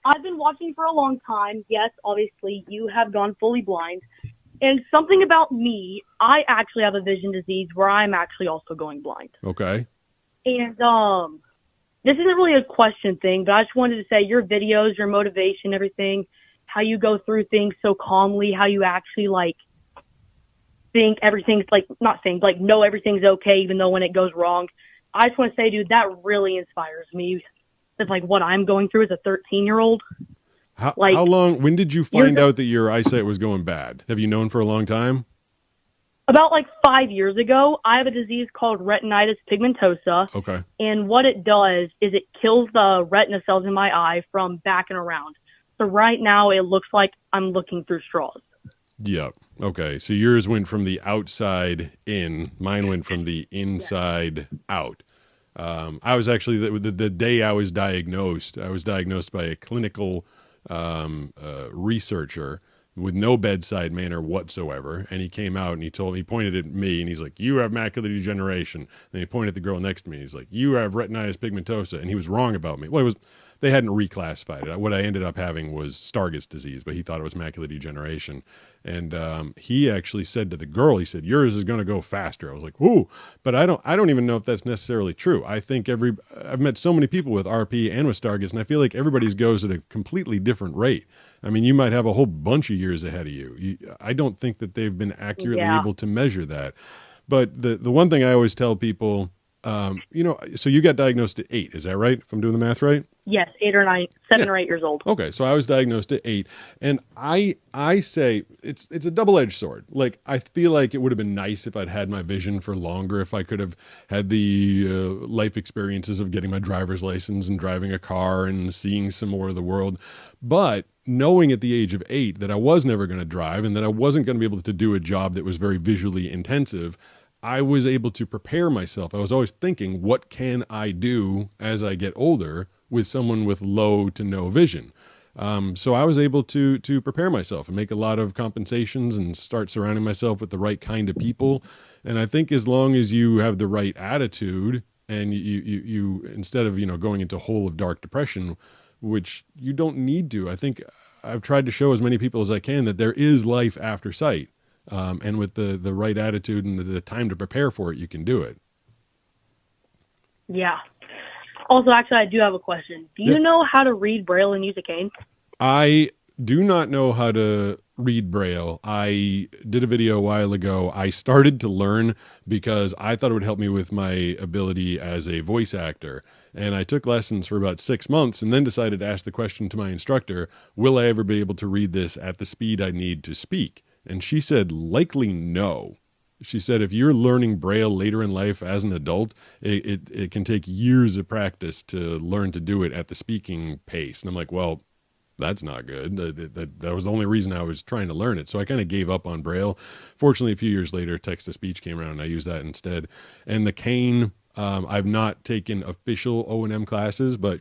I've been watching for a long time. Yes, obviously, you have gone fully blind. And something about me, I actually have a vision disease where I'm actually also going blind. Okay. And this isn't really a question thing, but I just wanted to say your videos, your motivation, everything, how you go through things so calmly, how you actually like think everything's like not think like know everything's okay even though when it goes wrong. I just want to say, dude, that really inspires me. It's like what I'm going through as a 13-year-old. How long? When did you Years find out that your eyesight was going bad? Have you known for a long time? About like 5 years ago, I have a disease called retinitis pigmentosa. Okay. And what it does is it kills the retina cells in my eye from backing around. So right now it looks like I'm looking through straws. Yep. Okay. So yours went from the outside in. Mine went from the inside out. I was actually the day I was diagnosed by a clinical researcher with no bedside manner whatsoever. And he came out and he pointed at me and he's like, "You have macular degeneration." And he pointed at the girl next to me. He's like, "You have retinitis pigmentosa." And he was wrong about me. Well, they hadn't reclassified it. What I ended up having was Stargardt's disease, but he thought it was macular degeneration. And he actually said to the girl, he said, "Yours is going to go faster." I was like, "Ooh," but I don't even know if that's necessarily true. I think I've met so many people with RP and with Stargardt's, and I feel like everybody's goes at a completely different rate. I mean, you might have a whole bunch of years ahead of you. I don't think that they've been accurately able to measure that. But the one thing I always tell people, so you got diagnosed at 8, is that right? If I'm doing the math right? Yes, 8 or 9, 7 or 8 years old. Okay, so I was diagnosed at 8, and I say it's a double-edged sword. Like, I feel like it would have been nice if I'd had my vision for longer, if I could have had the life experiences of getting my driver's license and driving a car and seeing some more of the world. But knowing at the age of 8 that I was never going to drive and that I wasn't going to be able to do a job that was very visually intensive, I was able to prepare myself. I was always thinking, what can I do as I get older with someone with low to no vision? So I was able to prepare myself and make a lot of compensations and start surrounding myself with the right kind of people. And I think as long as you have the right attitude and you instead of, going into a hole of dark depression, which you don't need to, I think I've tried to show as many people as I can that there is life after sight. And with the right attitude and the time to prepare for it, you can do it. Yeah. Also, actually, I do have a question. Do you know how to read Braille and use a cane? I do not know how to read Braille. I did a video a while ago. I started to learn because I thought it would help me with my ability as a voice actor. And I took lessons for about 6 months and then decided to ask the question to my instructor, will I ever be able to read this at the speed I need to speak? And she said, likely no. She said, if you're learning Braille later in life as an adult, it can take years of practice to learn to do it at the speaking pace. And I'm like, well, that's not good. That was the only reason I was trying to learn it. So I kind of gave up on Braille. Fortunately, a few years later, text-to-speech came around and I used that instead. And the cane, I've not taken official O&M classes, but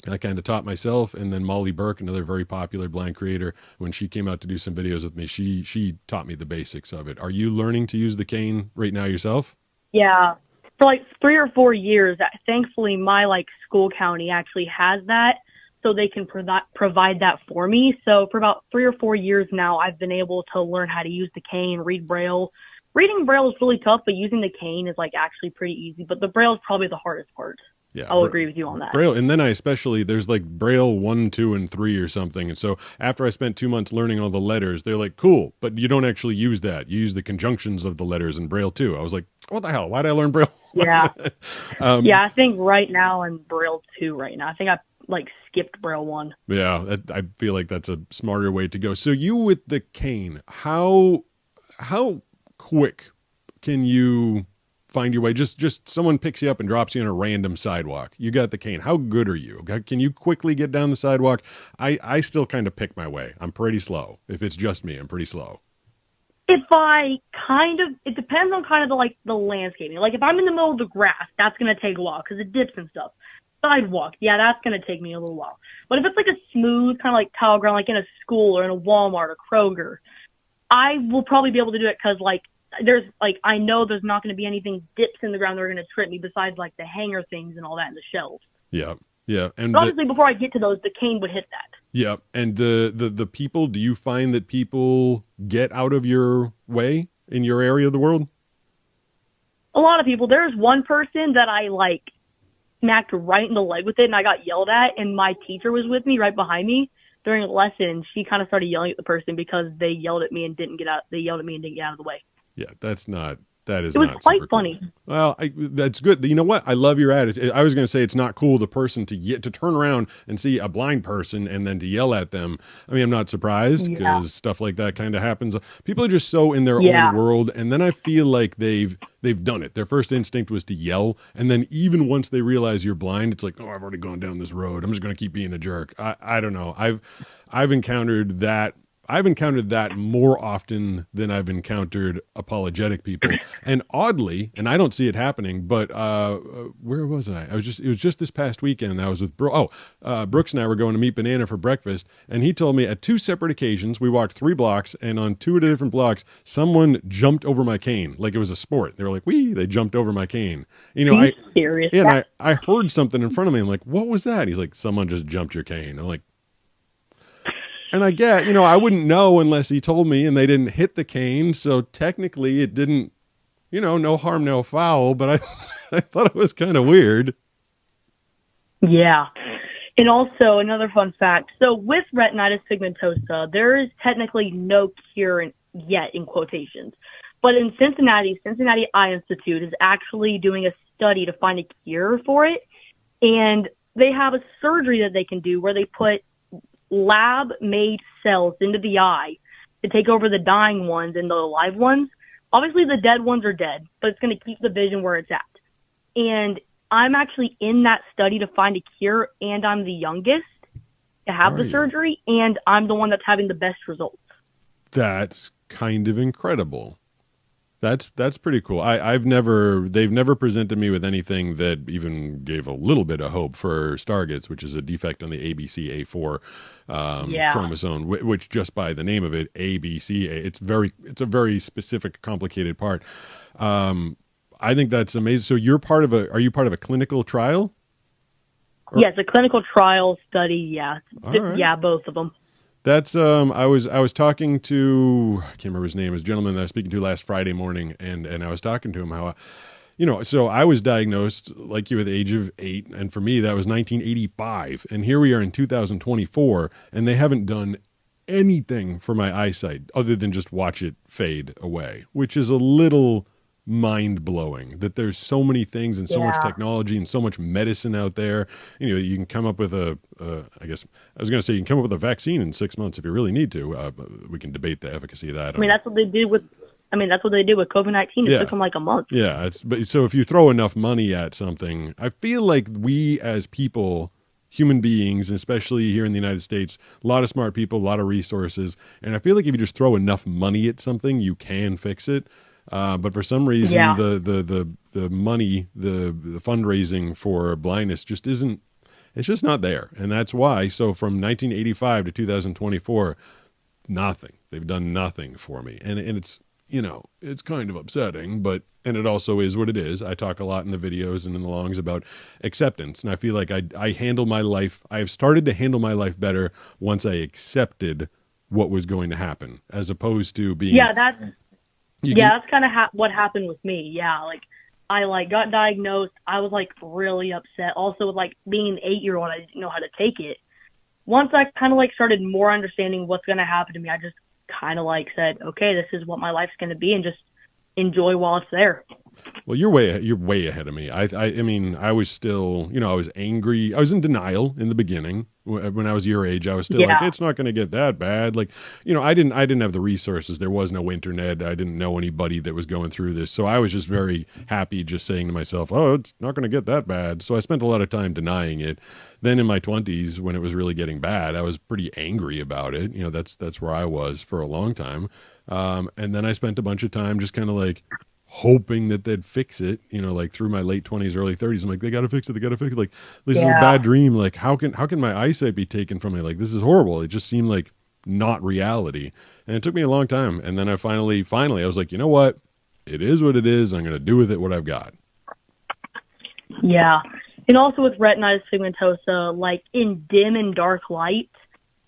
I kind of taught myself. And then Molly Burke, another very popular blind creator, when she came out to do some videos with me, she taught me the basics of it. Are you learning to use the cane right now yourself? Yeah. For like 3 or 4 years, thankfully my school county actually has that, so they can provide that for me. So for about 3 or 4 years now, I've been able to learn how to use the cane, read Braille. Reading Braille is really tough, but using the cane is actually pretty easy. But the Braille is probably the hardest part. Yeah, I'll agree with you on that. Braille, and then there's Braille 1, 2, and 3 or something. And so after I spent 2 months learning all the letters, they're like, cool, but you don't actually use that. You use the conjunctions of the letters in Braille too. I was like, what the hell? Why did I learn Braille? Yeah. I think right now I'm Braille 2 right now. I think I skipped Braille 1. Yeah, I feel like that's a smarter way to go. So you with the cane, how quick can you find your way? Just someone picks you up and drops you on a random sidewalk. You got the cane. How good are you? Can you quickly get down the sidewalk? I still kind of pick my way. I'm pretty slow. If it's just me, I'm pretty slow. It depends on kind of the landscaping. Like if I'm in the middle of the grass, that's going to take a while because it dips and stuff. Sidewalk, yeah, that's going to take me a little while. But if it's a smooth kind of tile ground, like in a school or in a Walmart or Kroger, I will probably be able to do it because I know there's not going to be anything dips in the ground that are going to trip me besides the hanger things and all that in the shelves. Yeah. Yeah. And but obviously before I get to those, the cane would hit that. Yeah. And the people, do you find that people get out of your way in your area of the world? A lot of people. There's one person that I like smacked right in the leg with it, and I got yelled at, and my teacher was with me right behind me during a lesson. She kind of started yelling at the person because they yelled at me and didn't get out. They yelled at me and didn't get out of the way. Yeah, that is It was not quite super cool. funny. Well, that's good. You know what? I love your attitude. I was going to say it's not cool the person to turn around and see a blind person and then to yell at them. I mean, I'm not surprised Yeah. because stuff like that kind of happens. People are just so in their Yeah. own world, and then I feel like they've done it. Their first instinct was to yell, and then even once they realize you're blind, it's like, oh, I've already gone down this road. I'm just going to keep being a jerk. I don't know. I've encountered that. I've encountered that more often than I've encountered apologetic people. And oddly, and I don't see it happening, but where was I? It was just this past weekend. I was with Brooks and I were going to meet Banana for breakfast, and he told me at two separate occasions, we walked 3 blocks, and on 2 different blocks, someone jumped over my cane like it was a sport. They were like, "Wee!" They jumped over my cane. You know, Are you serious? and I heard something in front of me. I'm like, "What was that?" He's like, "Someone just jumped your cane." I'm like. And I get, I wouldn't know unless he told me, and they didn't hit the cane. So technically it didn't, no harm, no foul, but I thought it was kind of weird. Yeah. And also another fun fact. So with retinitis pigmentosa, there is technically no cure yet in quotations. But in Cincinnati Eye Institute is actually doing a study to find a cure for it. And they have a surgery that they can do where they put lab-made cells into the eye to take over the dying ones and the alive ones. Obviously, the dead ones are dead, but it's going to keep the vision where it's at. And I'm actually in that study to find a cure, and I'm the youngest to have the surgery, and I'm the one that's having the best results. That's kind of incredible. That's pretty cool. They've never presented me with anything that even gave a little bit of hope for Stargardt's, which is a defect on the ABCA4 chromosome, which just by the name of it, ABCA, it's a very specific, complicated part. I think that's amazing. So are you part of a clinical trial? Yes, a clinical trial study. Yeah. Right. Yeah, both of them. That's I was talking to, I can't remember his name, it was a gentleman that I was speaking to last Friday morning, and I was talking to him how so I was diagnosed like you at the age of 8, and for me that was 1985, and here we are in 2024, and they haven't done anything for my eyesight other than just watch it fade away, which is a little mind-blowing that there's so many things and so much technology and so much medicine out there. You can come up with I guess I was going to say you can come up with a vaccine in 6 months if you really need to. We can debate the efficacy of that. That's what they did with COVID-19. It took them like a month. Yeah. But so if you throw enough money at something, I feel like we as people, human beings, especially here in the United States, a lot of smart people, a lot of resources. And I feel like if you just throw enough money at something, you can fix it. But for some reason, the money, the fundraising for blindness just isn't, it's just not there. And that's why. So from 1985 to 2024, nothing. They've done nothing for me. And it's, it's kind of upsetting, and it also is what it is. I talk a lot in the videos and in the longs about acceptance. And I feel like I handle my life. I've started to handle my life better once I accepted what was going to happen, as opposed to being. That's kind of what happened with me. Yeah, I got diagnosed. I was really upset. Also, with being an 8-year-old, I didn't know how to take it. Once I kind of started more understanding what's going to happen to me, I just kind of said, okay, this is what my life's going to be, and just enjoy while it's there. Well, you're way ahead of me. I mean, I was still, I was angry. I was in denial in the beginning. When I was your age, I was still it's not going to get that bad. I didn't have the resources. There was no internet. I didn't know anybody that was going through this. So I was just very happy just saying to myself, oh, it's not going to get that bad. So I spent a lot of time denying it. Then in my 20s, when it was really getting bad, I was pretty angry about it. That's where I was for a long time. And then I spent a bunch of time just kind of hoping that they'd fix it, through my late 20s, early 30s. I'm like, they got to fix it. This is a bad dream. How can my eyesight be taken from me? This is horrible. It just seemed like not reality. And it took me a long time. And then I finally, I was like, you know what? It is what it is. I'm going to do with it what I've got. Yeah. And also with retinitis pigmentosa, in dim and dark light,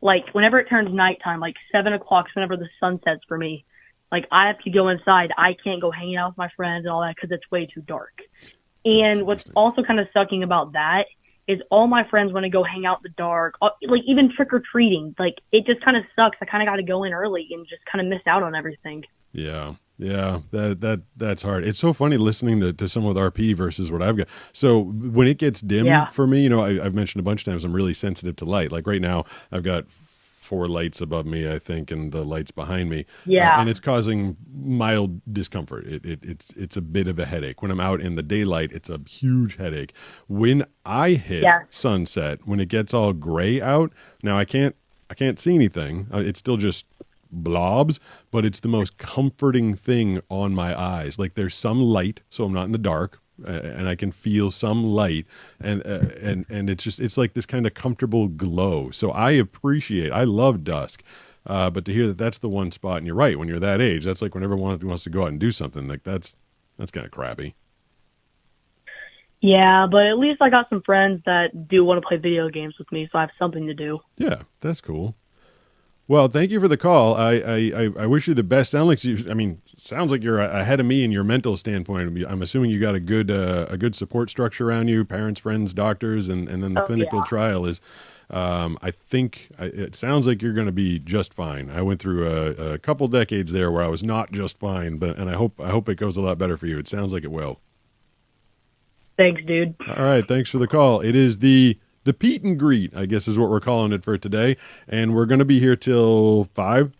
like whenever it turns nighttime, like 7 o'clock, whenever the sun sets for me, like I have to go inside. I can't go hanging out with my friends and all that because it's way too dark. That's And what's interesting. also kind of sucking about that is all my friends want to go hang out in the dark, like even trick or treating. Like it just kind of sucks. I kind of got to go in early and just kind of miss out on everything. Yeah. Yeah, that's hard. It's so funny listening to someone with RP versus what I've got. So when it gets dim Yeah. for me, I've mentioned a bunch of times I'm really sensitive to light. Like right now, I've got four lights above me, I think, and the lights behind me, Yeah. and it's causing mild discomfort. It's a bit of a headache when I'm out in the daylight. It's a huge headache when I hit Yeah. sunset. When it gets all gray out, now I can't see anything. It's still just blobs, but it's the most comforting thing on my eyes. Like there's some light, so I'm not in the dark, and I can feel some light, and it's like this kind of comfortable glow. So I love dusk. But to hear that that's the one spot, and you're right, when you're that age, that's like when everyone wants to go out and do something. Like that's kind of crappy. Yeah, but at least I got some friends that do want to play video games with me, so I have something to do. Yeah, that's cool. Well, thank you for the call. I wish you the best. Sounds like you're ahead of me in your mental standpoint. I'm assuming you got a good support structure around you, parents, friends, doctors, and then the Oh, clinical yeah. trial is. I think it sounds like you're going to be just fine. I went through a couple decades there where I was not just fine, and I hope it goes a lot better for you. It sounds like it will. Thanks, dude. All right, thanks for the call. It is the Pete and Greet, I guess is what we're calling it for today. And we're going to be here till 5